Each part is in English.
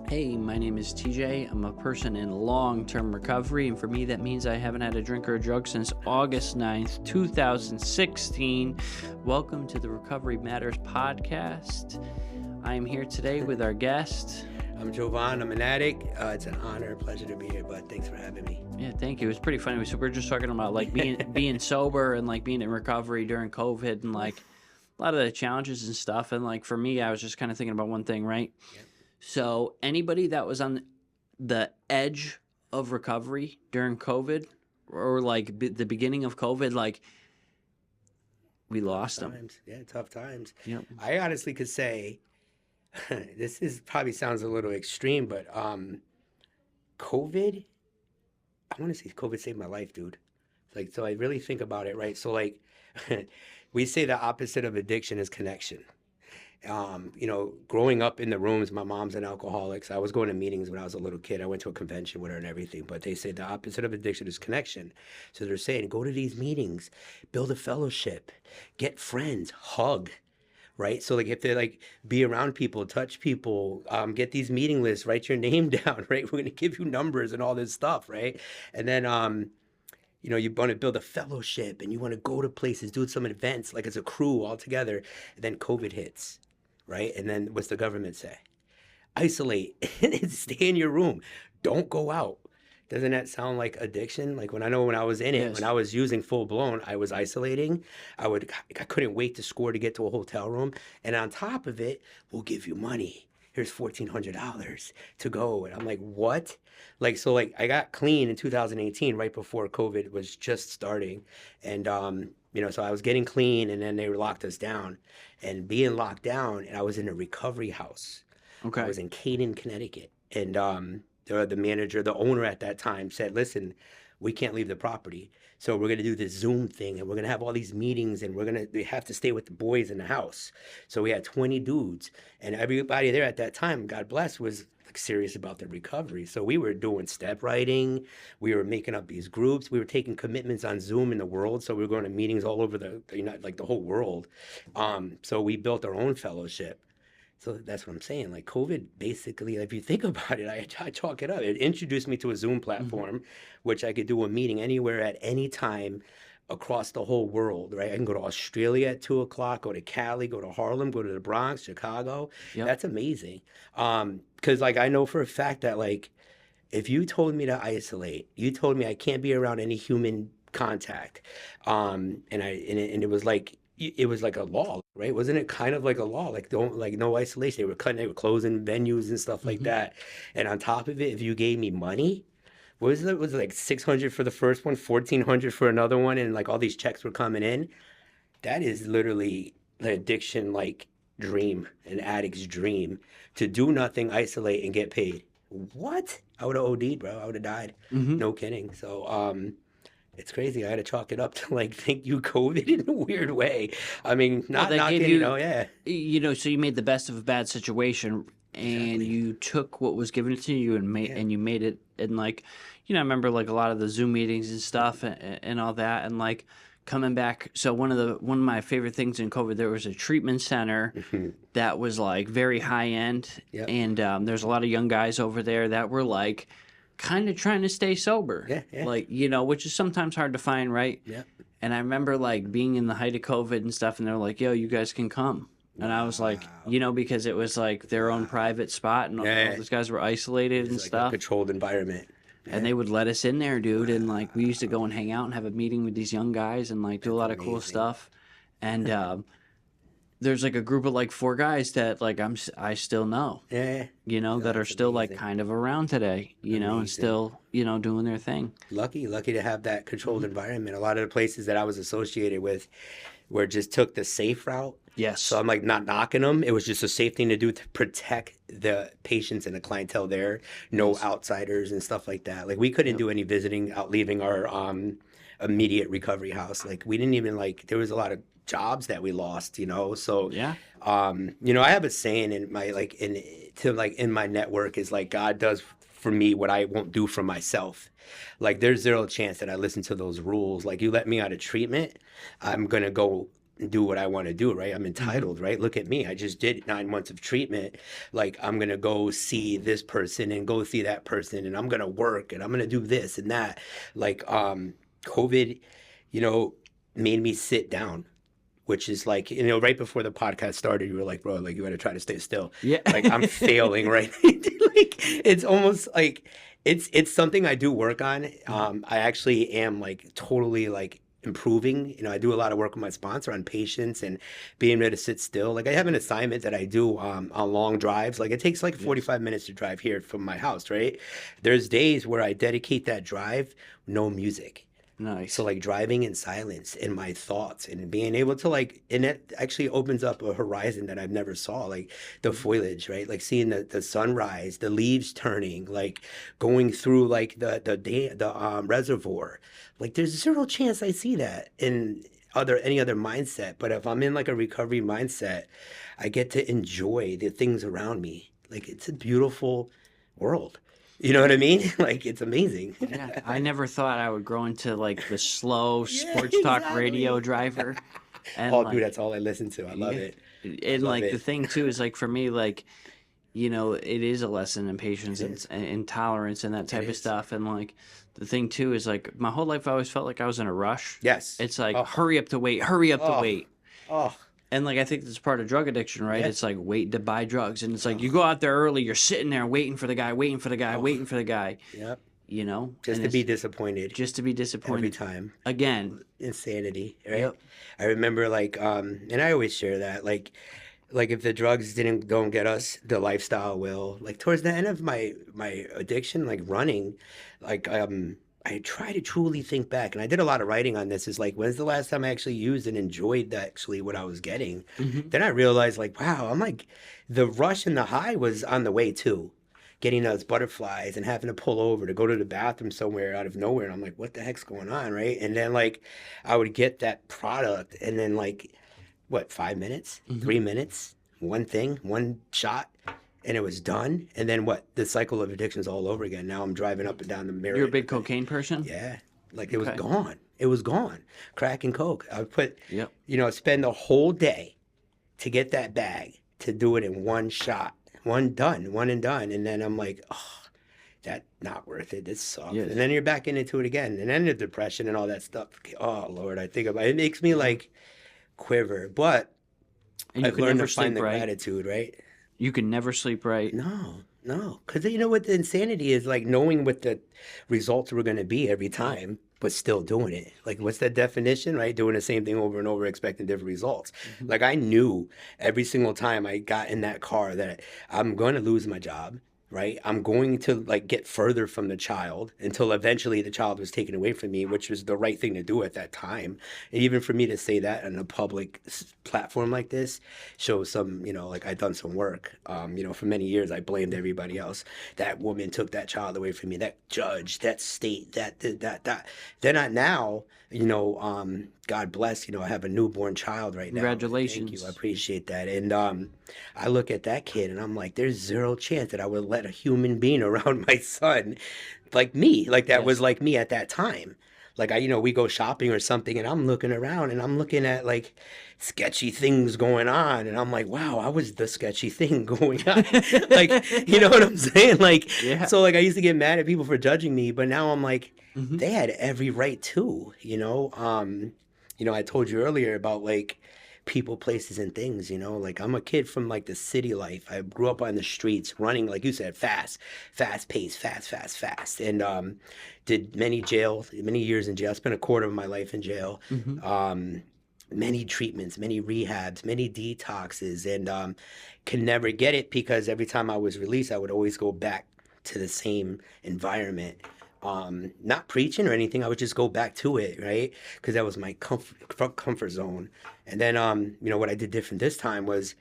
Hey, my name is TJ. I'm a person in long-term recovery, and for me that means I haven't had a drink or a drug since August 9th, 2016. Welcome to the Recovery Matters podcast. I am here today with our guest. I'm Jovan. I'm an addict. It's an honor, a pleasure to be here, bud. Thanks for having me. Yeah, thank you. It was pretty funny. So we're just talking about like being sober and like being in recovery during COVID and like a lot of the challenges and stuff. And like for me, I was just kind of thinking about one thing, right? Yep. So anybody that was on the edge of recovery during COVID or like the beginning of COVID, like we lost them. Yeah, tough times. Yep. I honestly could say, this is probably sounds a little extreme, but COVID, I want to say COVID saved my life, dude. Like, so I really think about it, right? So like, we say the opposite of addiction is connection. Growing up in the rooms, my mom's an alcoholic. So I was going to meetings when I was a little kid. I went to a convention with her and everything. But they say the opposite of addiction is connection. So they're saying, go to these meetings, build a fellowship, get friends, hug, right? So like if they like be around people, touch people, get these meeting lists, write your name down, right? We're going to give you numbers and all this stuff, right? And then, you want to build a fellowship and you want to go to places, do some events like as a crew all together. And then COVID hits. Right? And then what's the government say? Isolate and stay in your room. Don't go out. Doesn't that sound like addiction? Like when I was in it, Yes. when I was using full blown, I was isolating. I couldn't wait to score to get to a hotel room. And on top of it, we'll give you money. Here's $1,400 to go. And I'm like, what? So I got clean in 2018, right before COVID was just starting. And, so I was getting clean and then they locked us down. And being locked down, and I was in a recovery house. Okay. I was in Caden, Connecticut. And the manager, the owner at that time said, listen, we can't leave the property. So we're going to do this Zoom thing and we're going to have all these meetings and we have to stay with the boys in the house. So we had 20 dudes and everybody there at that time, God bless, was like serious about their recovery. So we were doing step writing. We were making up these groups. We were taking commitments on Zoom in the world. So we were going to meetings all over the whole world. So we built our own fellowship. So that's what I'm saying. Like COVID, basically, if you think about it, I chalk it up. It introduced me to a Zoom platform, which I could do a meeting anywhere at any time across the whole world, right? I can go to Australia at 2:00, go to Cali, go to Harlem, go to the Bronx, Chicago. Yep. That's amazing. Because like I know for a fact that like if you told me to isolate, you told me I can't be around any human contact, and it was like. It was like a law, right? Wasn't it kind of like a law? Like no isolation. They were closing venues and stuff like that. And on top of it, if you gave me money, what was it? Was it like $600 for the first one, $1,400 for another one, and like all these checks were coming in? That is literally the addiction like dream, an addict's dream, to do nothing, isolate, and get paid. What? I would have OD'd, bro. I would have died. No kidding. So it's crazy. I had to chalk it up to like thank you COVID in a weird way. I mean, not knocking, yeah. So you made the best of a bad situation and Exactly. you took what was given to you and you made it. And like, I remember like a lot of the Zoom meetings and stuff and all that and like coming back. So one of my favorite things in COVID, there was a treatment center that was like very high end. Yep. And there's a lot of young guys over there that were like, kind of trying to stay sober. Yeah. Like, which is sometimes hard to find, right? Yeah. And I remember like being in the height of COVID and stuff, and they're like, yo, you guys can come. And I was like, because it was like their own private spot and all those guys were isolated and Like stuff. a controlled environment. And they would let us in there, dude. And like we used to go and hang out and have a meeting with these young guys and like do a lot of cool stuff. And there's like a group of like 4 guys that like I still know. Yeah. That are still like kind of around today, and still, doing their thing. Lucky to have that controlled environment. A lot of the places that I was associated with were just took the safe route. Yes. So I'm like not knocking them. It was just a safe thing to do to protect the patients and the clientele there. No outsiders and stuff like that. Like we couldn't do any visiting out leaving our immediate recovery house. Like we didn't even there was a lot of jobs that we lost, so Yeah. I have a saying in my in my network is like God does for me what I won't do for myself. Like there's zero chance that I listen to those rules. Like you let me out of treatment, I'm gonna go and do what I want to do, right? I'm entitled, right? Look at me. I just did 9 months of treatment. Like, I'm going to go see this person and go see that person, and I'm going to work and I'm going to do this and that. Like, COVID, you know, made me sit down, which is like, you know, right before the podcast started, you were like, bro, like, you got to try to stay still. Yeah. Like, I'm failing, right? Like, it's almost like, it's something I do work on. I actually am like totally like improving. You know, I do a lot of work with my sponsor on patience and being able to sit still. Like, I have an assignment that I do on long drives. Like, it takes like 45 minutes to drive here from my house, right? There's days where I dedicate that drive, no music. Nice. So like driving in silence in my thoughts and being able to like, and it actually opens up a horizon that I've never saw, like the foliage, right? Like seeing the sunrise, the leaves turning, like going through like the reservoir. Like, there's zero chance I see that in any other mindset. But if I'm in like a recovery mindset, I get to enjoy the things around me. Like, it's a beautiful world. You know what I mean? Like, it's amazing. Yeah, I never thought I would grow into like the slow sports talk exactly. radio driver. And Oh, like, dude, that's all I listen to. I love it. and love like it. the thing too is like for me, like, you know, it is a lesson in patience and tolerance and that type of is. stuff. And like the thing too is like my whole life I always felt like I was in a rush. Yes. It's like hurry up to wait, hurry up to wait. Oh, And like I think that's part of drug addiction, right? Yeah. It's like waiting to buy drugs, and it's like you go out there early, you're sitting there waiting for the guy, waiting for the guy, waiting for the guy. yep. You know, Just And to be it's disappointed just to be disappointed every time. again. Insanity, right? Yep. I remember like, and I always share that, like if the drugs don't get us, the lifestyle will. Like, towards the end of my addiction, like running, like I try to truly think back, and I did a lot of writing on this. Is like, when's the last time I actually used and enjoyed actually what I was getting? Then I realized, like, wow, I'm like, the rush and the high was on the way too. Getting those butterflies and having to pull over to go to the bathroom somewhere out of nowhere. And I'm like, what the heck's going on, right? And then like, I would get that product, and then like, what, 5 minutes, 3 minutes, one thing, one shot, and it was done. And then what? The cycle of addiction is all over again. Now I'm driving up and down the mirror. You're a big cocaine person? Yeah. Like, it was gone. It was gone. Crack and coke. I would put, Yep. you know, spend the whole day to get that bag, to do it in one shot. One and done. And then I'm like, oh, that's not worth it. This sucks. Yes. And then you're back into it again. And then the depression and all that stuff. Oh, Lord, I think about it. It makes me like quiver. But And you I've can learned never to find sleep the right. gratitude, right? You can never sleep right. No. Because you know what the insanity is, like knowing what the results were going to be every time, but still doing it. Like, what's that definition, right? Doing the same thing over and over, expecting different results. Like, I knew every single time I got in that car that I'm going to lose my job, right? I'm going to like get further from the child until eventually the child was taken away from me, which was the right thing to do at that time. And even for me to say that on a public platform like this shows some, you know, like I've done some work. You know, for many years I blamed everybody else. That woman took that child away from me, that judge, that state, that. Then now, you know, God bless, you know, I have a newborn child right now. Congratulations. Thank you. I appreciate that. And I look at that kid and I'm like, there's zero chance that I would let a human being around my son like me, like that was like me at that time. Like, you know, we go shopping or something and I'm looking around and I'm looking at like sketchy things going on. And I'm like, wow, I was the sketchy thing going on. Like, you know what I'm saying? Like, so like I used to get mad at people for judging me, but now I'm like, they had every right to, you know? You know, I told you earlier about like people, places, and things, you know? Like, I'm a kid from like the city life. I grew up on the streets running, like you said, fast paced, fast. And did many years in jail. I spent a quarter of my life in jail. Many treatments, many rehabs, many detoxes, and could never get it because every time I was released, I would always go back to the same environment. Not preaching or anything, I would just go back to it, right? Because that was my comfort zone. And then, you know, what I did different this time was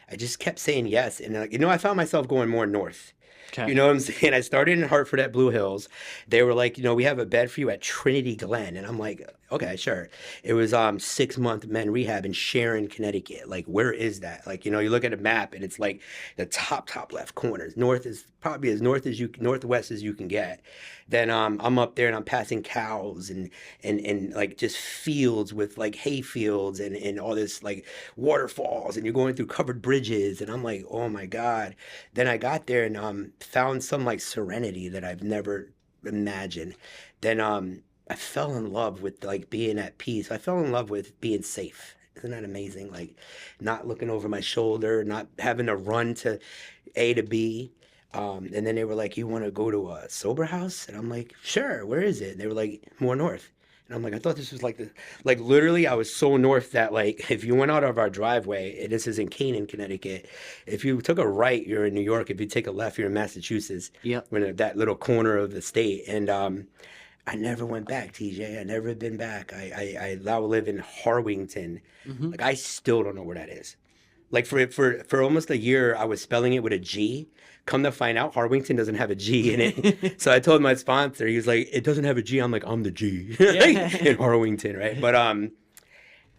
I just kept saying yes. And, you know, I found myself going more north. Okay. You know what I'm saying? I started in Hartford at Blue Hills. They were like, we have a bed for you at Trinity Glen. And I'm like, okay, sure. It was 6-month men rehab in Sharon, Connecticut. Like, where is that? Like, you look at a map and it's like the top left corners. North is probably as northwest as you can get. Then I'm up there and I'm passing cows and like just fields with like hay fields and all this like waterfalls, and you're going through covered bridges, and I'm like, oh my God. Then I got there and found some like serenity that I've never imagined. Then I fell in love with like being at peace. I fell in love with being safe. Isn't that amazing? Like not looking over my shoulder, not having to run to A to B. And then they were like, you want to go to a sober house? And I'm like, sure, where is it? And they were like, more north. And I'm like, I thought this was like like literally I was so north that like if you went out of our driveway, and this is in Canaan, Connecticut, if you took a right, you're in New York. If you take a left, you're in Massachusetts. Yep. We're in that little corner of the state. And I never went back, TJ. I never been back. I now live in Harwington. Mm-hmm. Like I still don't know where that is. Like for almost a year, I was spelling it with a G. Come to find out, Harwington doesn't have a G in it. So I told my sponsor, he was like, "It doesn't have a G." I'm like, "I'm the G in Harwington, right?" But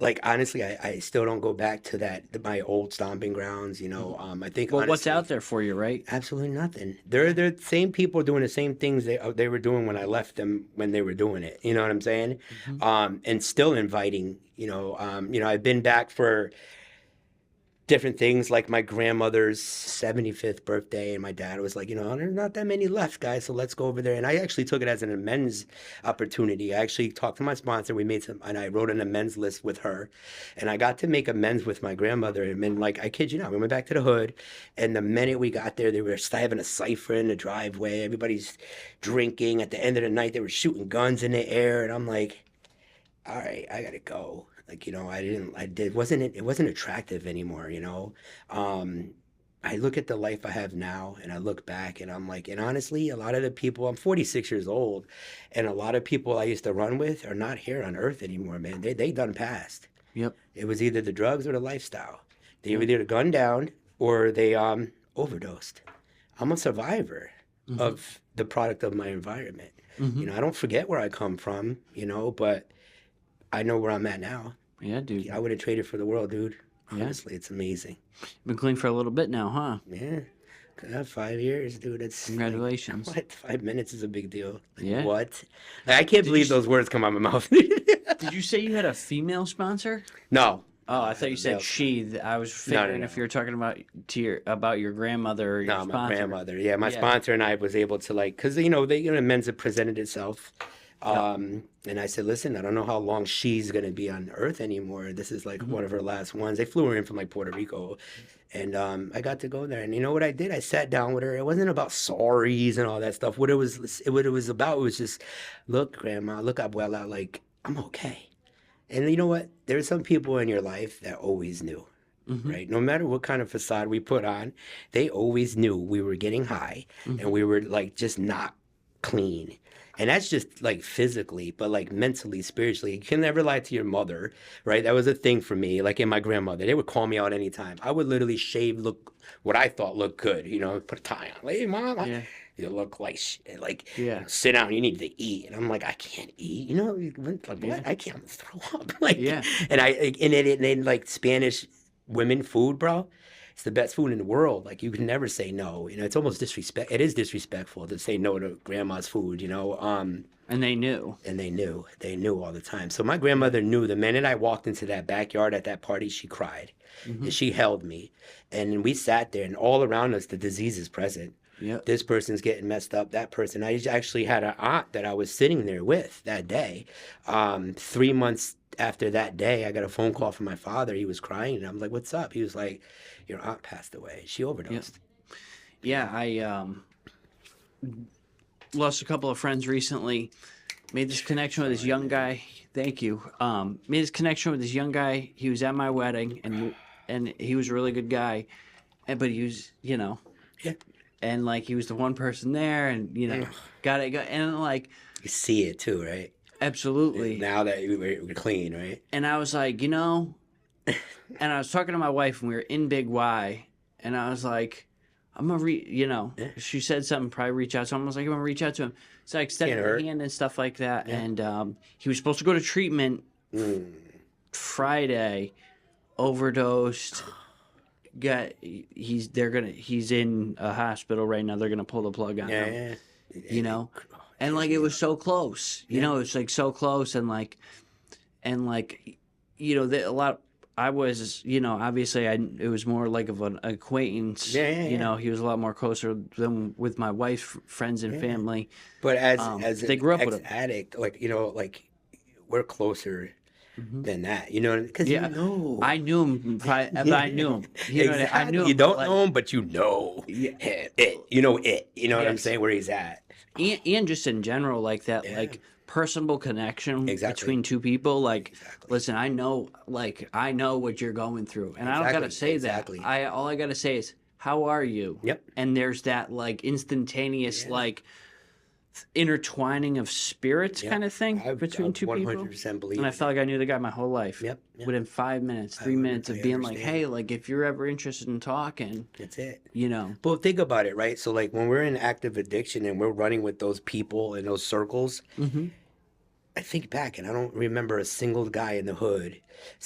like honestly, I still don't go back to my old stomping grounds. I think. Well, honestly, what's out there for you, right? absolutely nothing. They're the same people doing the same things they were doing when I left them when they were doing it. You know what I'm saying? Mm-hmm. And still inviting. I've been back for different things like my grandmother's 75th birthday, and my dad was like, there's not that many left, guys, so let's go over there. And I actually took it as an amends opportunity. I actually talked to my sponsor. And I wrote an amends list with her, and I got to make amends with my grandmother. And then, like, I kid you not, we went back to the hood, and the minute we got there, they were having a cipher in the driveway. Everybody's drinking. At the end of the night, they were shooting guns in the air, and I'm like, all right, I gotta go. Like, it wasn't attractive anymore, I look at the life I have now and I look back and I'm like, and honestly, a lot of the people, I'm 46 years old, and a lot of people I used to run with are not here on earth anymore, man. They done passed. Yep. It was either the drugs or the lifestyle. They were either gunned down or they overdosed. I'm a survivor of the product of my environment. Mm-hmm. I don't forget where I come from, but I know where I'm at now. Yeah, dude. I would have traded for the world, dude. Yeah. Honestly, it's amazing. Been clean for a little bit now, huh? Yeah. 5 years, dude. It's Congratulations. Like, what? 5 minutes is a big deal. Like, Yeah. what? Like, I can't believe those words come out of my mouth. Did you say you had a female sponsor? No. Oh, I thought you said she. I was figuring if you were talking about your grandmother or your No, sponsor. my grandmother. Yeah, my sponsor and I was able to because men's have presented itself. And I said, listen, I don't know how long she's going to be on Earth anymore. This is like one of her last ones. They flew her in from like Puerto Rico. And I got to go there. And you know what I did? I sat down with her. It wasn't about sorries and all that stuff. What it was about was just, look, Grandma, look, Abuela, like, I'm okay. And you know what? There are some people in your life that always knew. Right? No matter what kind of facade we put on, they always knew we were getting high and we were like just not clean. And that's just like physically, but like mentally, spiritually. You can never lie to your mother, right? That was a thing for me. Like in my grandmother, they would call me out anytime. I would literally shave, look what I thought looked good, put a tie on. Like, hey, Mom, you look like shit. Like, sit down, you need to eat. And I'm like, I can't eat. Like, what? I can't throw up. Like, and then like Spanish women food, bro. It's the best food in the world. Like, you can never say no. It's almost disrespect. It is disrespectful to say no to grandma's food, And they knew. And they knew. They knew all the time. So my grandmother knew the minute I walked into that backyard at that party, she cried. And she held me. And we sat there, and all around us, the disease is present. Yep. This person's getting messed up, that person. I actually had an aunt that I was sitting there with that day. 3 months after that day, I got a phone call from my father. He was crying, and I'm like, what's up? He was like, your aunt passed away. She overdosed. Yeah, I lost a couple of friends recently. Made this connection with this young guy. Thank you. Made this connection with this young guy. He was at my wedding, and he was a really good guy. But he was, Yeah. And like he was the one person there, and got it. And like you see it too, right? Absolutely. Now that we're clean, right? And I was like, and I was talking to my wife, and we were in Big Y, and I was like, I'm gonna she said something, probably reach out to him. I was like, I'm gonna reach out to him. So I extended my hand and stuff like that. Yeah. And he was supposed to go to treatment Friday, overdosed. He's in a hospital right now. They're gonna pull the plug on him. Yeah. And like it was so close. It's like so close a lot. I was, obviously it was more like of an acquaintance. Yeah. He was a lot more closer than with my wife's friends and family. But as they an grew up with him. ex-addict, we're closer than that, because I knew him. I knew him. Exactly. I knew him. You don't know him, but you know it. You know it. You know what I'm Yes. saying? Where he's at. And just in general, like that, like personable connection between two people. Like, listen, I know what you're going through, and I don't gotta say that. All I gotta say is, how are you? Yep. And there's that like instantaneous like intertwining of spirits kind of thing between two people. 100% believe. And I felt like I knew the guy my whole life. Yep. Within 5 minutes, 3 minutes of being like, hey, like if you're ever interested in talking, that's it. But think about it, right? So like when we're in active addiction and we're running with those people in those circles, I think back and I don't remember a single guy in the hood,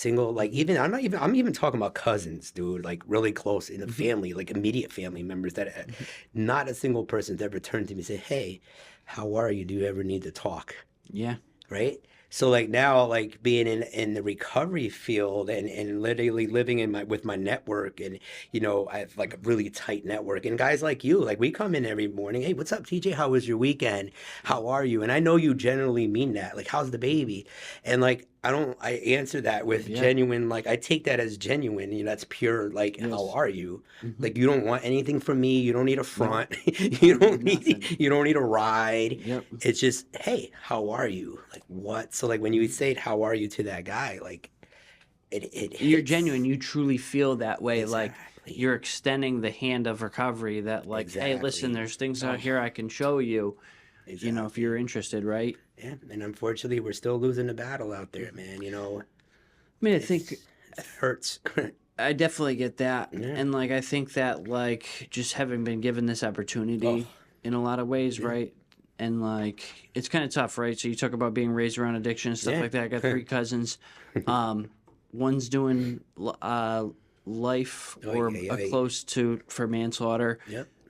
I'm even talking about cousins, dude, like really close in the family, like immediate family members that not a single person's ever turned to me and said, hey, how are you? Do you ever need to talk? Yeah. Right? So like now, like being in the recovery field and literally living with my network, and I have like a really tight network, and guys like you, like we come in every morning, hey, what's up, TJ? How was your weekend? How are you? And I know you generally mean that, like, how's the baby? And like I answer that with genuine, like I take that as genuine, that's pure, like, how are you? Like you don't want anything from me, you don't need a front, you don't need a ride. It's just, hey, how are you? Like what? So like when you say how are you to that guy, like you're hits. genuine, you truly feel that way. Exactly. Like you're extending the hand of recovery that like, hey, listen, there's things out here I can show you. If you're interested, right? Yeah, and unfortunately, we're still losing the battle out there, man. I mean, I think it hurts. I definitely get that, and like I think that like just having been given this opportunity in a lot of ways, right? And like it's kind of tough, right? So you talk about being raised around addiction and stuff like that. I got 3 cousins. One's doing life or close to for manslaughter.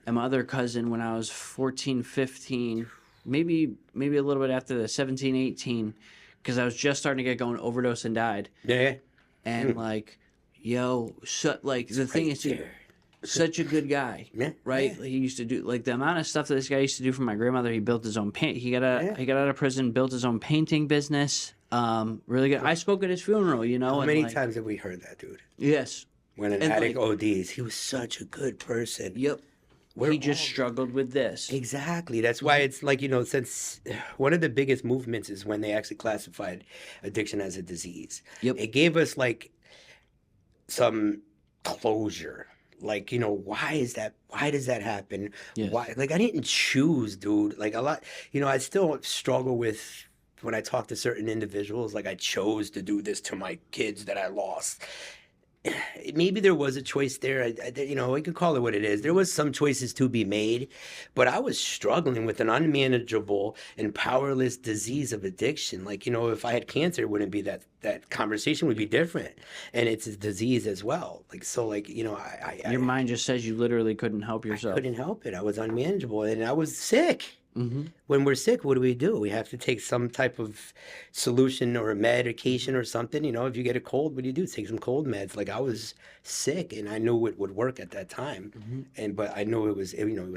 And my other cousin, when I was 14, 15, maybe a little bit after the 17, 18, because I was just starting to get going, overdose and died. And like, the thing is, such a good guy, right? He used to do like the amount of stuff that this guy used to do for my grandmother. He built his own he got out of prison, built his own painting business. Really good. I spoke at his funeral, How many times have we heard that, dude? Yes. When an addict ODs, he was such a good person. Yep. He just struggled with this. Exactly. That's why it's like, since one of the biggest movements is when they actually classified addiction as a disease. It gave us like some closure. Like, why is that? Why does that happen? Why? Like, I didn't choose, dude. Like a lot, I still struggle with when I talk to certain individuals, like I chose to do this to my kids that I lost. Maybe there was a choice there. We could call it what it is. There was some choices to be made, but I was struggling with an unmanageable and powerless disease of addiction. Like, if I had cancer, it wouldn't be that conversation would be different. And it's a disease as well. Like, so like, your mind just says you literally couldn't help yourself. I couldn't help it. I was unmanageable and I was sick. When we're sick, what do? We have to take some type of solution or a medication or something. If you get a cold, what do? Take some cold meds. Like I was sick and I knew it would work at that time. But I knew it was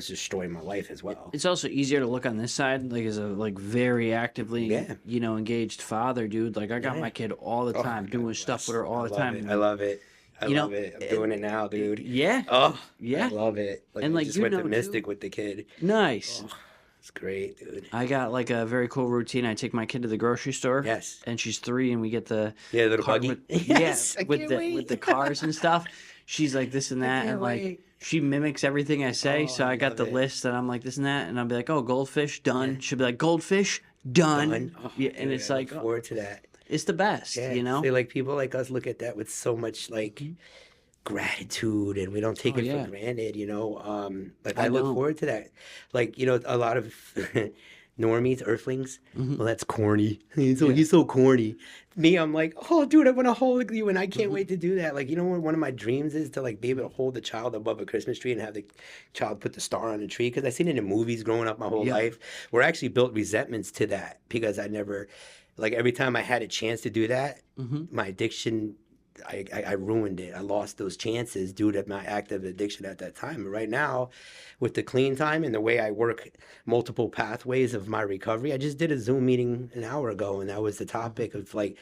destroying my life as well. It's also easier to look on this side, like as a very actively, engaged father, dude. Like I got my kid all the time, doing stuff with her all the time. I love it. I love it. I'm doing it now, dude. Yeah. Oh, yeah. I love it. Like, and like just went to Mystic with the kid. Nice. Oh. It's great, dude. I got like a very cool routine. I take my kid to the grocery store. Yes. And she's 3, and we get the little buggy. With the cars and stuff. She's like this and that, and like she mimics everything I say. So I got the list, and I'm like this and that, and I'll be like, oh, goldfish done. Yeah. She'll be like goldfish done. Oh, and dude, it's like I look forward to that. It's the best, See, like people like us look at that with so much like. gratitude and we don't take Oh, it for yeah. granted, you know. Like I I look know. forward to that. Like, you know, a lot of normies, earthlings, Hmm. well, that's corny. Yeah. He's so corny. Me, I'm like, oh, dude, I want to hold you, and I can't Hmm. wait to do that. Like, you know what? One of my dreams is to like be able to hold the child above a Christmas tree and have the child put the star on the tree. Because I seen it in movies growing up my whole Yep. life, where I actually built resentments to that because I never, like, every time I had a chance to do that, Hmm. my addiction. I ruined it. I lost those chances due to my active addiction at that time. But right now, with the clean time and the way I work multiple pathways of my recovery, I just did a Zoom meeting an hour ago, and that was the topic of like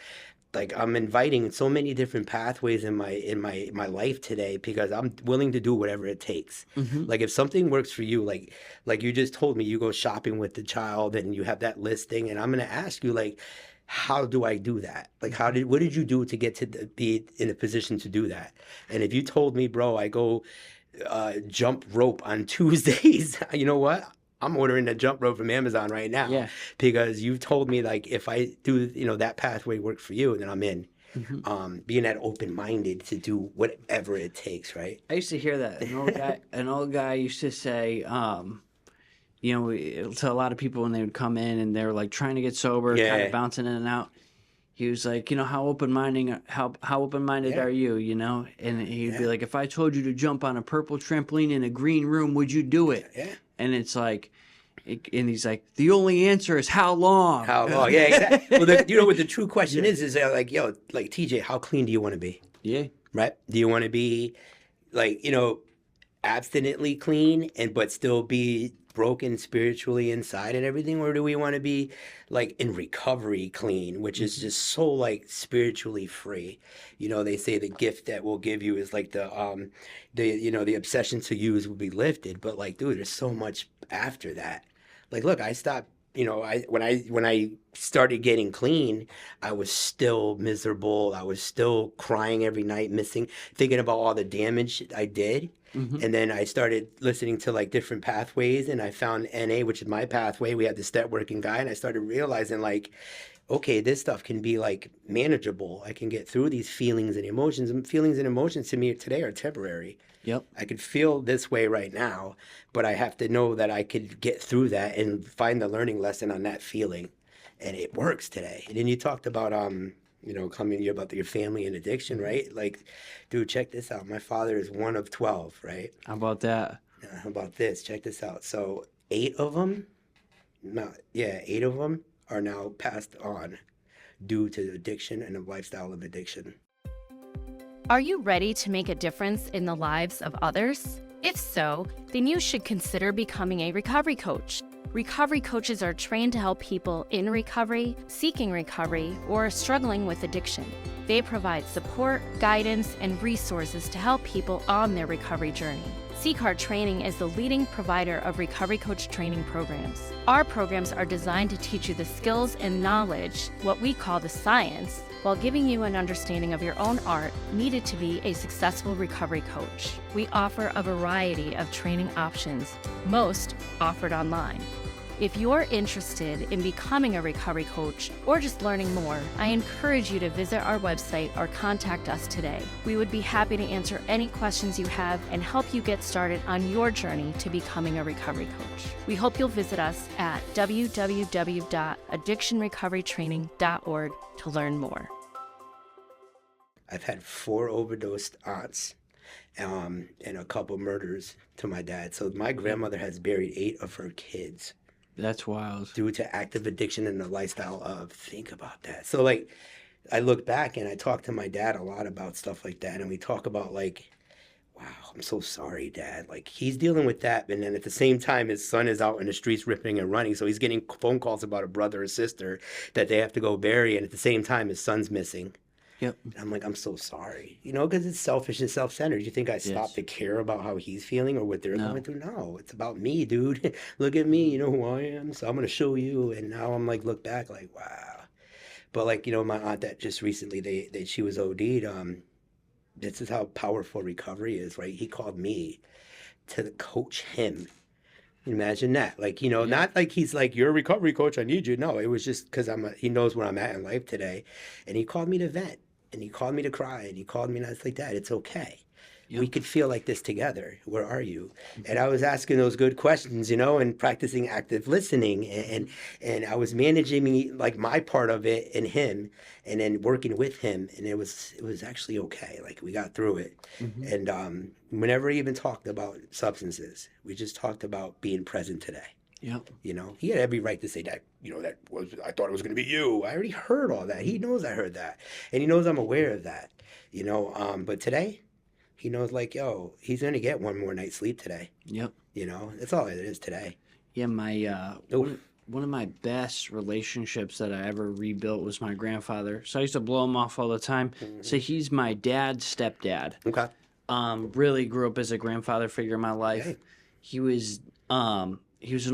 I'm inviting so many different pathways in my life today because I'm willing to do whatever it takes. Hmm. Like if something works for you, like you just told me, you go shopping with the child and you have that listing, and I'm gonna ask you like, how do I do that? Like what did you do to get to be in a position to do that? And if you told me, bro, I go jump rope on Tuesdays, you know what? I'm ordering a jump rope from Amazon right now Yeah. because you've told me like if I do, you know, that pathway work for you, then I'm in. Hmm. Being that open-minded to do whatever it takes, right? I used to hear that an old guy used to say, you know, to a lot of people when they would come in and they were like trying to get sober, kind of Yeah, bouncing in and out. He was like, you know, how open-minded yeah, are you, you know? And he'd be yeah, like, if I told you to jump on a purple trampoline in a green room, would you do it? yeah. And it's like, and he's like, the only answer is how long? How long? Yeah, exactly. Well, you know what the true question Yeah. is like, yo, like TJ, how clean do you want to be? Yeah. Right? Do you want to be like, you know, abstinently clean and but still be broken spiritually inside and everything, or do we want to be like in recovery clean, which is Mhm. just so like spiritually free? You know, they say the gift that will give you is like the you know, the obsession to use will be lifted, but like, dude, there's so much after that. Like, look, I stopped, you know, I when I started getting clean, I was still miserable. I was still crying every night, missing, thinking about all the damage I did. Mhm. And then I started listening to like different pathways, and I found NA, which is my pathway. We had the step working guy, and I started realizing like, okay, this stuff can be like manageable. I can get through these feelings and emotions. And feelings and emotions to me today are temporary. Yep. I could feel this way right now, but I have to know that I could get through that and find the learning lesson on that feeling. And it works today. And then you talked about you know, coming to you about your family and addiction, Mhm. right? Like, dude, check this out. My father is one of 12, right? How about that? How about this? Check this out. So 8 of them, no, yeah, 8 of them are now passed on due to addiction and a lifestyle of addiction. Are you ready to make a difference in the lives of others? If so, then you should consider becoming a recovery coach. Recovery coaches are trained to help people in recovery, seeking recovery, or struggling with addiction. They provide support, guidance, and resources to help people on their recovery journey. CCAR Training is the leading provider of recovery coach training programs. Our programs are designed to teach you the skills and knowledge, what we call the science, while giving you an understanding of your own art needed to be a successful recovery coach. We offer a variety of training options, most offered online. If you're interested in becoming a recovery coach or just learning more, I encourage you to visit our website or contact us today. We would be happy to answer any questions you have and help you get started on your journey to becoming a recovery coach. We hope you'll visit us at www.addictionrecoverytraining.org to learn more. I've had 4 overdosed aunts and a couple murders to my dad. So my grandmother has buried 8 of her kids That's wild. due to active addiction and the lifestyle of, think about that. So like I look back and I talk to my dad a lot about stuff like that, and we talk about like, wow, I'm so sorry, Dad. Like he's dealing with that, and then at the same time his son is out in the streets ripping and running, so he's getting phone calls about a brother or sister that they have to go bury, and at the same time his son's missing. Yep. And I'm like, I'm so sorry, you know, because it's selfish and self-centered. You think I stopped Yes. to care about how he's feeling or what they're No. going through? No, it's about me, dude. Look at me, you know who I am, so I'm gonna show you. And now I'm like, look back, like, wow. But like, you know, my aunt that just recently she was OD'd. This is how powerful recovery is, right? He called me to coach him. Imagine that. Like, you know, Yeah. not like he's like, you're a recovery coach, I need you. No, it was just because he knows where I'm at in life today. And he called me to vent, and he called me to cry, and he called me, and I was like, Dad, it's okay. We could feel like this together. Where are you? And I was asking those good questions, and practicing active listening, and I was managing like my part of it and him, and then working with him, and it was actually okay. Like we got through it, and we never even talked about substances. We just talked about being present today. Yep. He had every right to say that, that was, I thought it was going to be you. I already heard all that. He knows I heard that, and he knows I'm aware of that. But today, he knows like, yo, he's going to get one more night's sleep today. Yep. That's all it is today. Yeah, my one of my best relationships that I ever rebuilt was my grandfather. So I used to blow him off all the time. So he's my dad's stepdad. Okay. Really grew up as a grandfather figure in my life. Okay. He was an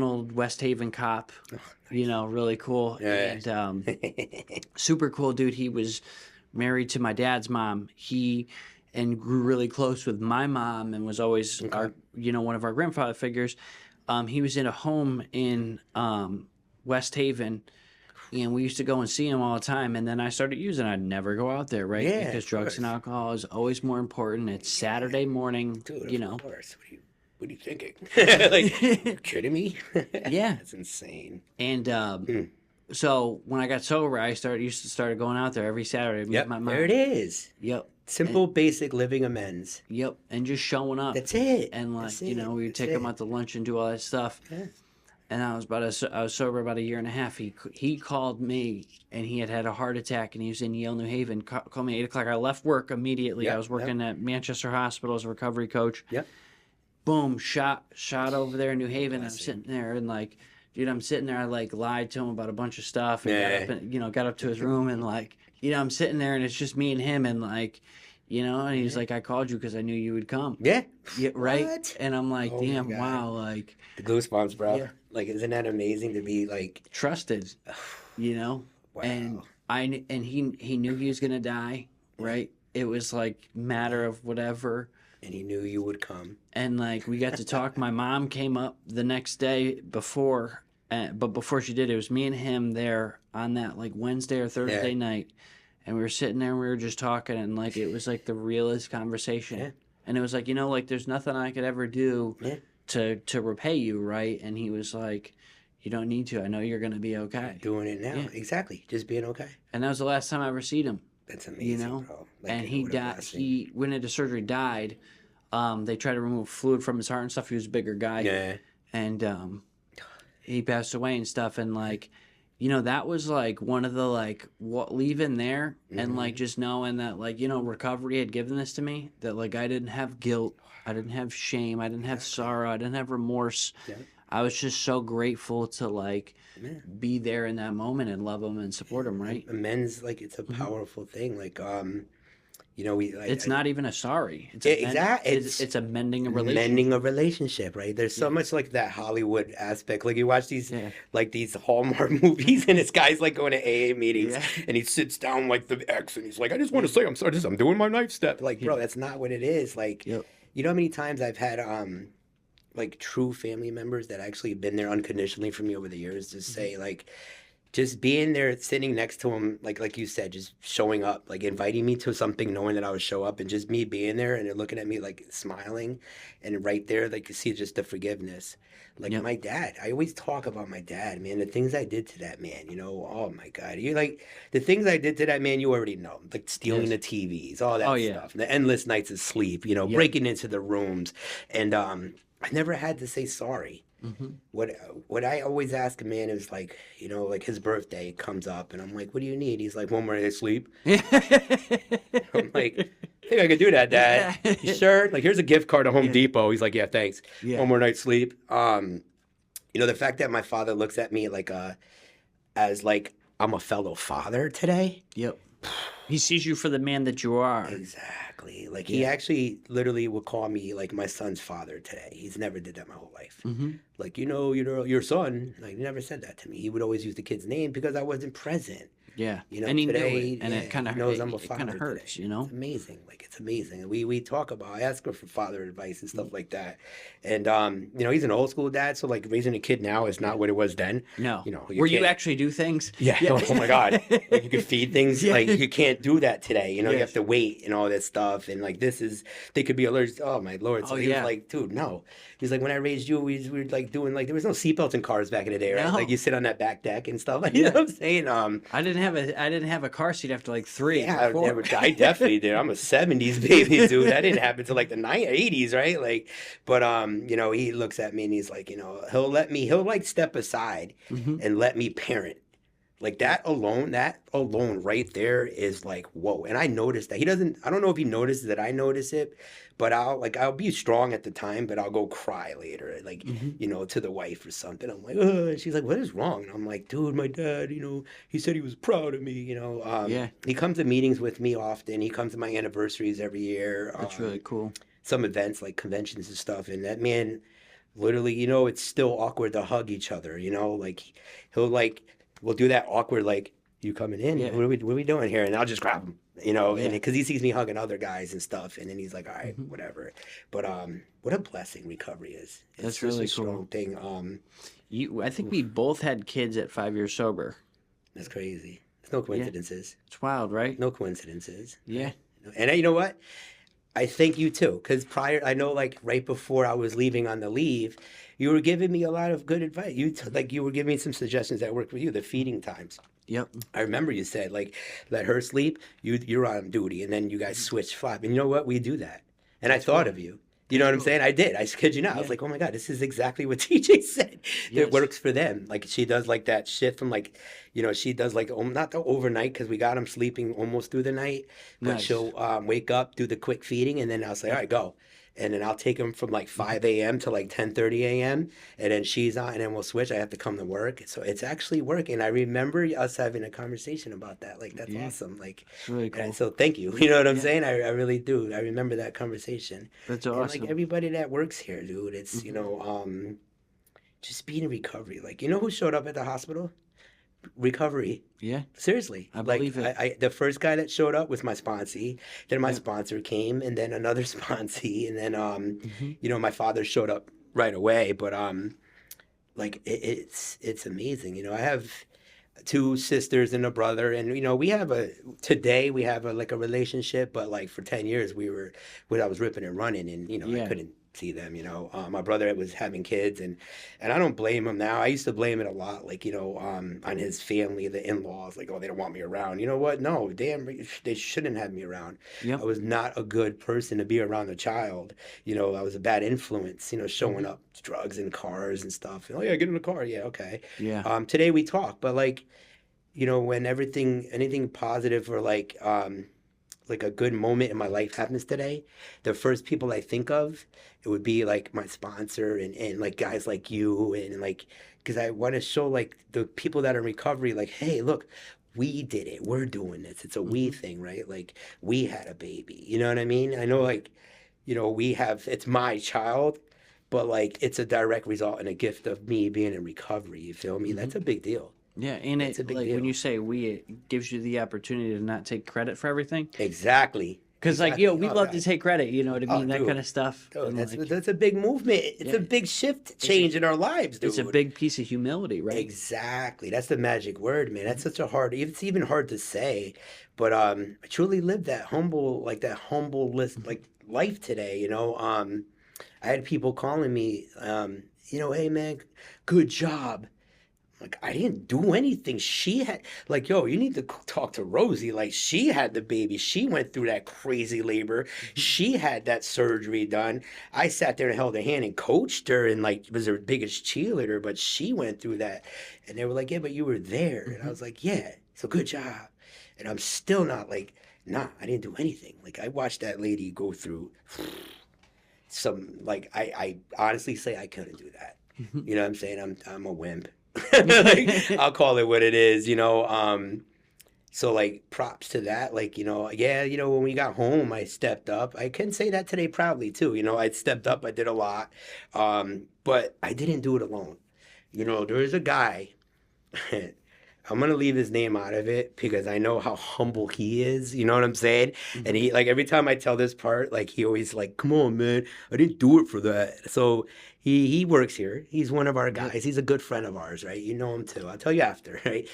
old West Haven cop. Oh, nice. Really cool. Yeah. And super cool dude. He was married to my dad's mom. And grew really close with my mom and was always one of our grandfather figures. He was in a home in West Haven, and we used to go and see him all the time. And then I started using it. I'd never go out there, right? Yeah, because drugs and alcohol is always more important. It's Saturday morning, Dude, of course. What are you thinking? Like, you kidding me? Yeah. That's insane. And so when I got sober, I started going out there every Saturday. Yep, my mom. there it is. Yep. Simple, basic living amends. Yep, and just showing up. That's it. And we would take him out to lunch and do all that stuff. Yeah. And I was sober about a year and a half. He called me, and he had a heart attack, and he was in Yale, New Haven. Called me at 8:00. I left work immediately. Yep, I was working at Manchester Hospital as a recovery coach. Yep. Boom, shot over there in New Haven. I'm sitting there and I'm sitting there. I lied to him about a bunch of stuff and got up to his room and I'm sitting there and it's just me and him and and he's like, I called you because I knew you would come. Yeah. Yeah. Right. What? And I'm like, damn, wow, the goosebumps, bro. Yeah. Isn't that amazing to be trusted? Wow. And he knew he was gonna die. Right. It was matter of whatever. And he knew you would come. And we got to talk. My mom came up the next day before, but before she did, it was me and him there on that Wednesday or Thursday night, and we were sitting there and we were just talking, and it was the realest conversation. Yeah. And it was there's nothing I could ever do to repay you, right? And he was like, you don't need to. I know you're gonna be okay. Doing it now, exactly. Just being okay. And that was the last time I ever seen him. That's amazing, bro. And he died. He went into surgery, died. They tried to remove fluid from his heart and stuff. He was a bigger guy. Yeah. And he passed away and stuff. And that was one of the leaving there and just knowing that recovery had given this to me. That I didn't have guilt, I didn't have shame, I didn't have sorrow, I didn't have remorse. Yeah. I was just so grateful to be there in that moment and love him and support him. Right. Amends, it's a powerful thing. It's not even a sorry. It's a mending a relationship. Mending a relationship, right? There's so much that Hollywood aspect. You watch these these Hallmark movies, and this guy's going to AA meetings, and he sits down the ex, and he's like, I just want to say I'm sorry. I'm doing my ninth step. Bro, that's not what it is. You know how many times I've had true family members that actually have been there unconditionally for me over the years, just say just being there, sitting next to him, like you said, just showing up, inviting me to something, knowing that I would show up, and just me being there, and they're looking at me smiling, and right there, you see just the forgiveness. My dad, I always talk about my dad, man, the things I did to that man, oh my God, you the things I did to that man, you already know, stealing the TVs, all that stuff, the endless nights of sleep, breaking into the rooms, and I never had to say sorry. Mm-hmm. What I always ask a man is his birthday comes up and I'm like, what do you need? He's like, one more night of sleep. I'm like, I think I could do that, Dad. You sure? Here's a gift card to Home Depot. He's like, yeah, thanks. Yeah. One more night sleep. The fact that my father looks at me as I'm a fellow father today. Yep. He sees you for the man that you are. Exactly. He actually literally would call me my son's father today. He's never did that my whole life. Mm-hmm. Your son. He never said that to me. He would always use the kid's name because I wasn't present. Yeah. You know, And he knew today, it, and yeah, it kind of he knows I'm a it kind father of hurts, today. you know? It's amazing. Like, it's amazing. We talk about, I ask her for father advice and Mm. stuff like that. And, you know, he's an old school dad. So, like, raising a kid now is not what it was then. No. You know, Where you can't, actually do things? yeah. Yeah. Oh my God. Like, you can feed things. Yeah. Like, you can't do that today. You know, you have Yes. to wait and all that stuff. And, like, they could be allergic. Oh, my Lord. So Oh, he was yeah. like, dude, no. He's like, when I raised you, we were like doing, like, there was no seatbelts in cars back in the day, right? No. Like, you sit on that back deck and stuff. You know what I'm saying? I didn't have a car seat after like 3 Yeah, or 4. I definitely did. I'm a 70s baby, dude. That didn't happen till like the 80s, right? Like, but you know, he looks at me and he's like, you know, he'll like step aside Mhm. and let me parent. Like that alone right there is like, whoa. And I noticed that. I don't know if he notices that I notice it, but I'll be strong at the time, but I'll go cry later, like, Mhm. you know, to the wife or something. I'm like, ugh. And she's like, what is wrong? And I'm like, dude, my dad, you know, he said he was proud of me, you know. Yeah. He comes to meetings with me often. He comes to my anniversaries every year. That's really cool. Some events like conventions and stuff. And that man, literally, you know, it's still awkward to hug each other, you know, like he'll like, we'll do that awkward, like, you coming in? Yeah. What are we doing here? And I'll just grab him, you know, and Yeah. because he sees me hugging other guys and stuff. And then he's like, all right, Mhm. whatever. But what a blessing recovery is. It's That's just really a strong cool. thing. I think we both had kids at 5 years sober. That's crazy. There's no coincidences. It's wild, right? No coincidences. Yeah. And you know what? I thank you too, because I know, like right before I was leaving on the leave, you were giving me a lot of good advice. You were giving me some suggestions that worked for you. The feeding times. Yep. I remember you said like, let her sleep. You're on duty, and then you guys switch flop. And you know what? We do that. And I thought of you. You know what I'm saying? I did. I kid you not. I was Yeah. like, oh my God, this is exactly what TJ said. Yes. It works for them. Like she does like that shift from like, you know, she does like, not the overnight because we got him sleeping almost through the night. But Nice. she'll wake up, do the quick feeding, and then I'll say, all right, go. And then I'll take him from like 5 a.m. to like 10:30 a.m. And then she's on, and then we'll switch. I have to come to work. So it's actually working. I remember us having a conversation about that. Like, that's Yeah. awesome. Like, It's really cool. and so thank you. You know what I'm Yeah. saying? I really do. I remember that conversation. That's And awesome. like everybody that works here, dude, it's, you know, just being in recovery. Like, you know who showed up at the hospital? Recovery. Yeah. Seriously. I Like, believe it. the first guy that showed up was my sponsee. Then my Yeah. sponsor came, and then another sponsee, and then Mhm. you know, my father showed up right away. But like it's amazing. You know, I have 2 sisters and a brother, and you know, today we have like a relationship, but like for 10 years I was ripping and running, and you know, I Yeah. couldn't see them. You know, my brother was having kids, and I don't blame him now. I used to blame it a lot, like, you know, on his family, the in-laws, like, oh, they don't want me around. You know what? No, damn, they shouldn't have me around. Yep. I was not a good person to be around a child. You know, I was a bad influence, you know, showing up to drugs and cars and stuff. Oh yeah, get in the car. Yeah, okay. Yeah. Today we talk, but like, you know, when anything positive or like a good moment in my life happens today, the first people I think of, it would be like my sponsor and like guys like you, and like, because I want to show like the people that are in recovery, like, hey, look, we did it. We're doing this. It's a we thing, right? Like, we had a baby. You know what I mean? I know, like, you know, it's my child, but like it's a direct result and a gift of me being in recovery. You feel me? That's a big deal. Yeah, and It's a big like deal. when you say we, it gives you the opportunity to not take credit for everything. Exactly. Because like, you know, we Oh, love God. to take credit, you know what I mean? That dude. kind of stuff. Oh, And, like, that's a big movement. It's Yeah. a big shift change in our lives, dude. it's a big piece of humility, right? Exactly. That's the magic word, man. That's it's even hard to say, but I truly lived that humble list like life today, you know. I had people calling me, you know, hey man, good job. Like, I didn't do anything. She had, like, yo, you need to talk to Rosie. Like, she had the baby. She went through that crazy labor. She had that surgery done. I sat there and held her hand and coached her and, like, was her biggest cheerleader, but she went through that. And they were like, yeah, but you were there. And I was like, yeah, so good job. And I'm still not like, nah, I didn't do anything. Like, I watched that lady go through some, like, I honestly say I couldn't do that. You know what I'm saying? I'm a wimp. Like, I'll call it what it is, you know. So like, props to that. Like, you know, yeah, you know, when we got home, I stepped up. I can say that today proudly too. You know, I stepped up. I did a lot, but I didn't do it alone. You know, there was a guy. I'm gonna leave his name out of it because I know how humble he is. You know what I'm saying? And he like every time I tell this part, like he always like, "Come on, man, I didn't do it for that." So he works here. He's one of our Yep. guys. He's a good friend of ours, right? You know him too. I'll tell you after, right?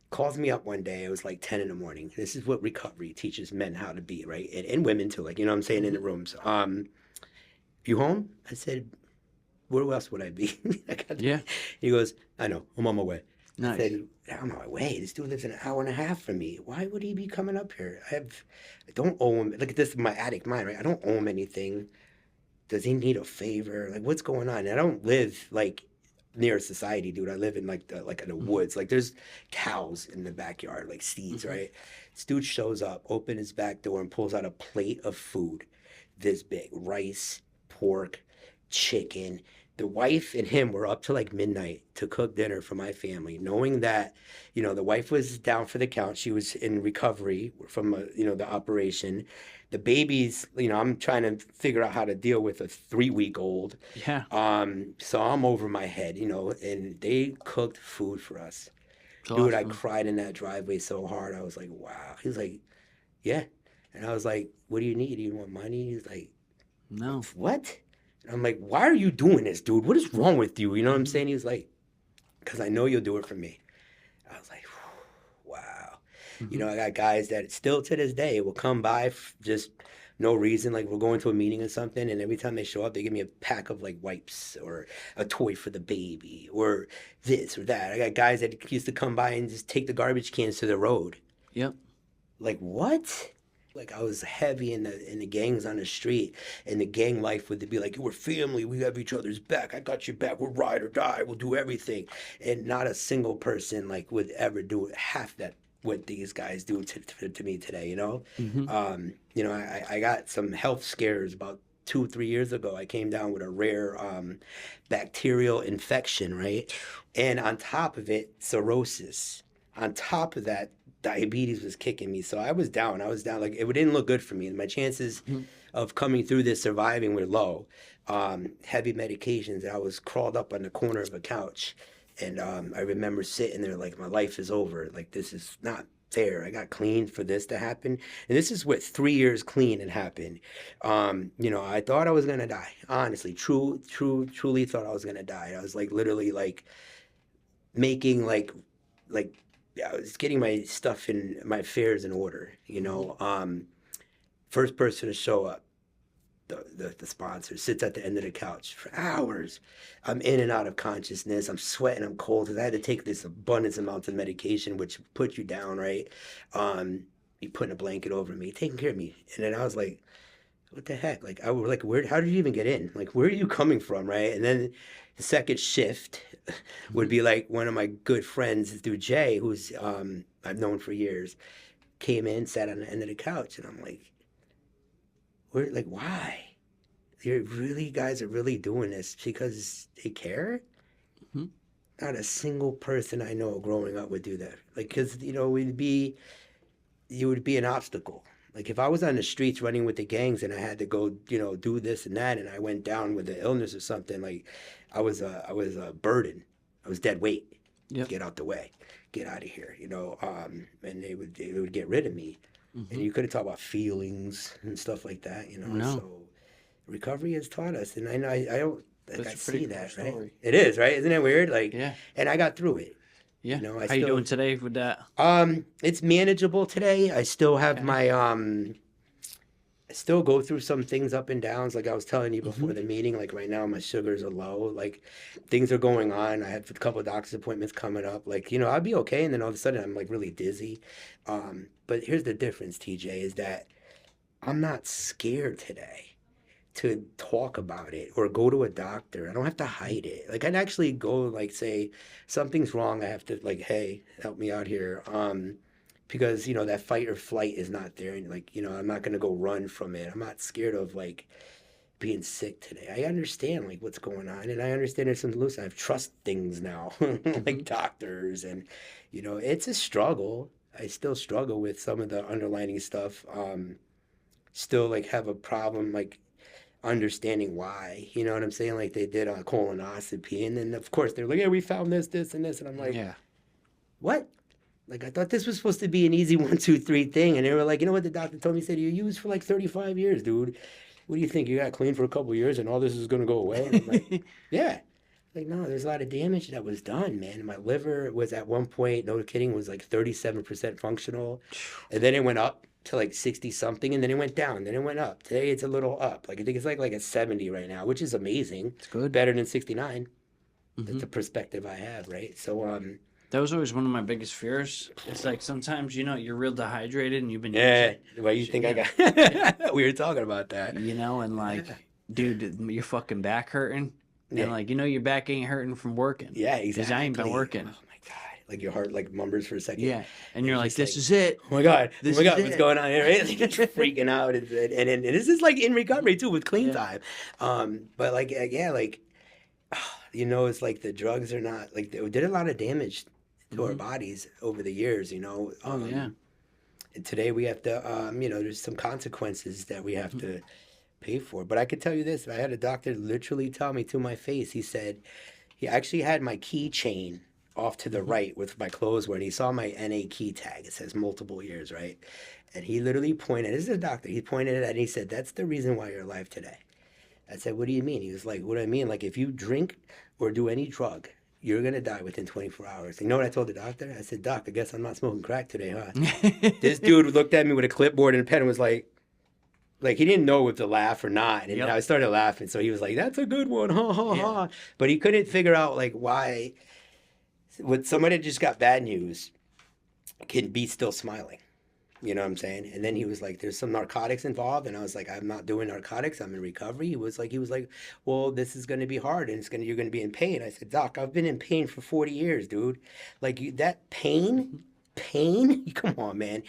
Calls me up one day. It was like 10 in the morning. This is what recovery teaches men how to be, right? And women too. Like you know what I'm saying in the rooms. You home? I said, where else would I be? Yeah. He goes, I know, I'm on my way. I Nice. said, I'm on my way. This dude lives an hour and a half from me. Why would he be coming up here? I don't owe him. Look at this, my addict mind, right? I don't owe him anything. Does he need a favor? Like, what's going on? I don't live like near society, dude. I live in like in the woods. Like, there's cows in the backyard, like steeds, right? This dude shows up, open his back door, and pulls out a plate of food this big: rice, pork, chicken. The wife and him were up till like midnight to cook dinner for my family, knowing that, the wife was down for the count. She was in recovery from, the operation. The babies, I'm trying to figure out how to deal with a 3-week-old. Yeah. So I'm over my head, and they cooked food for us. It's Dude, I awesome. cried in that driveway so hard. I was like, wow. He was like, yeah. And I was like, what do you need? Do you want money? He's like, No. what? And I'm like, why are you doing this, dude? What is wrong with you? You know what I'm Mhm. saying? He was like, because I know you'll do it for me. I was like, wow. I got guys that still to this day will come by just no reason. Like we're going to a meeting or something, and every time they show up, they give me a pack of like wipes or a toy for the baby or this or that. I got guys that used to come by and just take the garbage cans to the road. Yep. Like what? Like I was heavy in the gangs on the street, and the gang life would be like, we're family, we have each other's back. I got your back. We'll ride or die. We'll do everything, and not a single person like would ever do half that what these guys do to me today. I got some health scares about 2 3 years ago. I came down with a rare bacterial infection, right? And on top of it, cirrhosis. On top of that, diabetes was kicking me. So I was down. Like it didn't look good for me. My chances of coming through this surviving were low. Heavy medications. I was crawled up on the corner of a couch. And I remember sitting there like my life is over. Like this is not fair. I got clean for this to happen. And this is what 3 years clean had happened. I thought I was gonna die. Honestly, truly thought I was gonna die. I was like literally like making like yeah, I was getting my stuff in my affairs in order. First person to show up, the sponsor sits at the end of the couch for hours. I'm in and out of consciousness. I'm sweating. I'm cold because I had to take this abundance amount of medication, which put you down, right? He putting a blanket over me, taking care of me, and then I was like, what the heck? Like I was like, where? How did you even get in? Like, where are you coming from, right? And then the second shift would be like one of my good friends, this dude Jay, who's I've known for years, came in, sat on the end of the couch, and I'm like, where? Like, why? You guys are really doing this because they care? Mhm. Not a single person I know growing up would do that. Like, because you would be an obstacle. Like if I was on the streets running with the gangs and I had to go, do this and that, and I went down with an illness or something, like I was a burden. I was dead weight. Yep. Get out the way. Get out of here. And they would get rid of me. And Mhm. you couldn't talk about feelings and stuff like that. No. So recovery has taught us, and I know I don't like That's I a pretty see cool that, right? story. It is, right? Isn't it weird? Like, Yeah. and I got through it. Yeah. I How you still doing today with that? it's manageable today. I still have Okay. my I still go through some things up and downs. Like I was telling you before Mhm. the meeting, like right now my sugars are low. Like things are going on. I have a couple of doctor's appointments coming up. Like, I'd be okay, and then all of a sudden I'm like really dizzy. But here's the difference, TJ, is that I'm not scared today to talk about it or go to a doctor. I don't have to hide it. Like I'd actually go like say something's wrong. I have to like, hey, help me out here. Because that fight or flight is not there, and like I'm not gonna go run from it. I'm not scared of like being sick today. I understand like what's going on, and I understand there's some solution. I trust things now, like doctors, and it's a struggle. I still struggle with some of the underlining stuff. Still like have a problem like understanding why. You know what I'm saying? Like they did a colonoscopy, and then of course they're like, yeah, we found this, and this, and I'm like, Yeah. what? Like, I thought this was supposed to be an easy 1, 2, 3 thing. And they were like, you know what the doctor told me? He said, you used for like 35 years, dude. What do you think? You got clean for a couple of years and all this is going to go away? And I'm like, yeah. Like, no, there's a lot of damage that was done, man. My liver was at one point, no kidding, was like 37% functional. And then it went up to like 60 something, and then it went down, then it went up. Today it's a little up. Like, I think it's like a 70 right now, which is amazing. It's good. Better than 69. That's the perspective I have, right? So, that was always one of my biggest fears. It's like sometimes, you're real dehydrated and you've been yeah, well, you think I got, we were talking about that. and like, dude, your fucking back hurting. Yeah. And like, your back ain't hurting from working. Yeah, exactly. Because I ain't been working. Oh my God. Like your heart like mumbers for a second. Yeah. And you're like, just this is it. Oh my God. This oh my God, is what's it. going on here? Right? Like, you're freaking out. And this is like in recovery too with clean time. But like, yeah, like, it's like the drugs are not, like, they did a lot of damage to our bodies over the years, Oh, yeah. And today we have to, there's some consequences that we have to pay for. But I could tell you this, I had a doctor literally tell me to my face, he said, he actually had my keychain off to the right with my clothes where, and he saw my NA key tag. It says multiple years, right? And he literally pointed, this is a doctor, he pointed at it and he said, that's the reason why you're alive today. I said, what do you mean? He was like, what do I mean? Like, if you drink or do any drug, you're going to die within 24 hours. You know what I told the doctor? I said, Doc, I guess I'm not smoking crack today, huh? This dude looked at me with a clipboard and a pen and was like he didn't know if to laugh or not. And I started laughing. So he was like, that's a good one, ha, ha, ha. But he couldn't figure out, like, why with somebody that just got bad news can be still smiling. You know what I'm saying? And then he was like, there's some narcotics involved. And I was like, I'm not doing narcotics. I'm in recovery. He was like, well, this is going to be hard and you're going to be in pain. I said, Doc, I've been in pain for 40 years, dude. Like that pain, come on, man.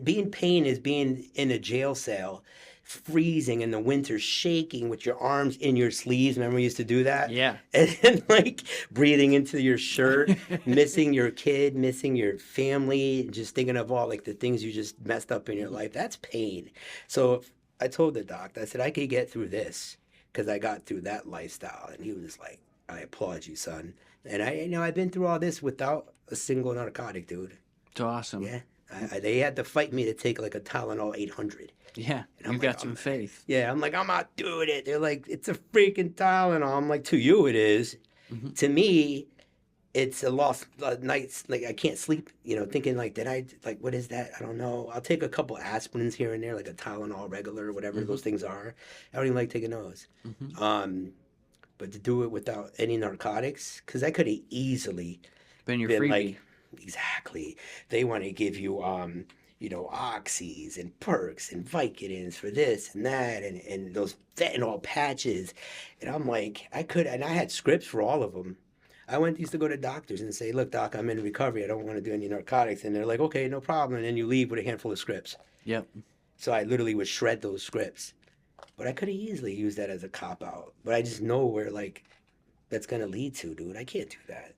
Being pain is being in a jail cell, freezing in the winter, shaking with your arms in your sleeves. Remember we used to do that? Yeah. And then like breathing into your shirt, missing your kid, missing your family, just thinking of all like the things you just messed up in your life. That's pain. So I told the doc, I said, I could get through this because I got through that lifestyle. And he was like, I applaud you, son. And I've been through all this without a single narcotic, dude. It's awesome. Yeah. They had to fight me to take like a Tylenol 800. Yeah, And you got some faith. Yeah, I'm like, I'm not doing it. They're like, it's a freaking Tylenol. I'm like, to you it is. Mm-hmm. To me, it's a lost nights. Like I can't sleep, thinking like, what is that? I don't know. I'll take a couple aspirins here and there, like a Tylenol regular or whatever those things are. I don't even like taking those. But to do it without any narcotics, because I could have easily Been your been freebie. like, exactly. They want to give you, oxys and perks and Vicodins for this and that and those fentanyl patches. And I'm like, I had scripts for all of them. I used to go to doctors and say, look, doc, I'm in recovery. I don't want to do any narcotics. And they're like, okay, no problem. And then you leave with a handful of scripts. Yep. So I literally would shred those scripts. But I could have easily used that as a cop-out. But I just know where, like, that's going to lead to, dude. I can't do that.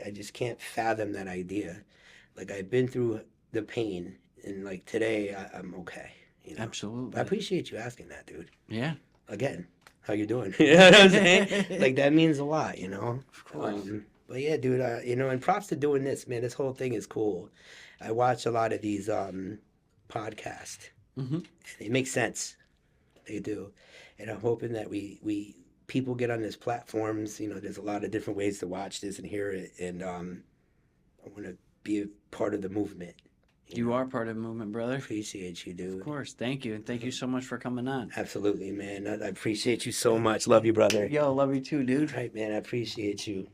I just can't fathom that idea. Like, I've been through the pain. And like today, I'm okay. Absolutely. I appreciate you asking that, dude. Yeah. Again, how you doing? You know what I'm saying? Like that means a lot, Of course. But yeah, dude, and props to doing this, man. This whole thing is cool. I watch a lot of these podcasts. And it makes sense. They do. And I'm hoping that we people get on these platforms. There's a lot of different ways to watch this and hear it. And I want to be a part of the movement. You are part of the movement, brother. Appreciate you, dude. Of course. Thank you. And thank you so much for coming on. Absolutely, man. I appreciate you so much. Love you, brother. Yo, love you too, dude. Right, man. I appreciate you.